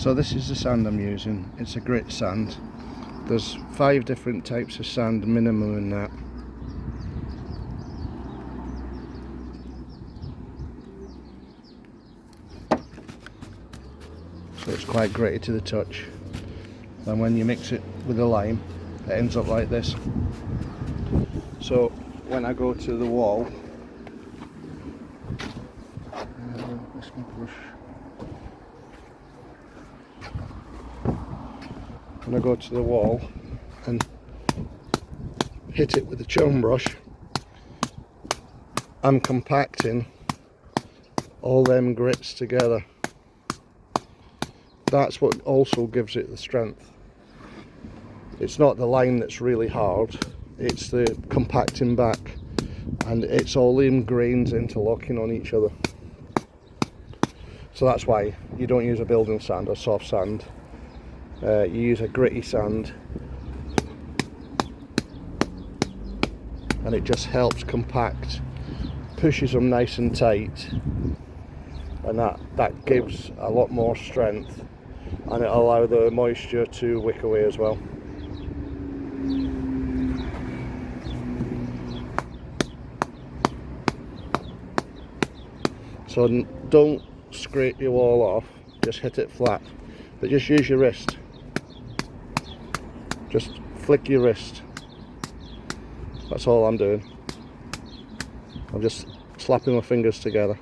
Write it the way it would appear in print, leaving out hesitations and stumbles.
So this is the sand I'm using. It's a grit sand. There's 5 different types of sand minimum in that. So it's quite gritty to the touch. And when you mix it with the lime, it ends up like this. So when I go to the wall, where's my brush? When I go to the wall and hit it with the churn brush, I'm compacting all them grits together. That's what also gives it the strength. It's not the lime that's really hard, it's the compacting back, and it's all in grains interlocking on each other. So that's why you don't use a building sand or soft sand. You use a gritty sand, and it just helps compact, pushes them nice and tight, and that gives a lot more strength, and it'll allow the moisture to wick away as well. So don't scrape your wall off, just hit it flat, but just use your wrist. Just flick your wrist. That's all I'm doing. I'm just slapping my fingers together.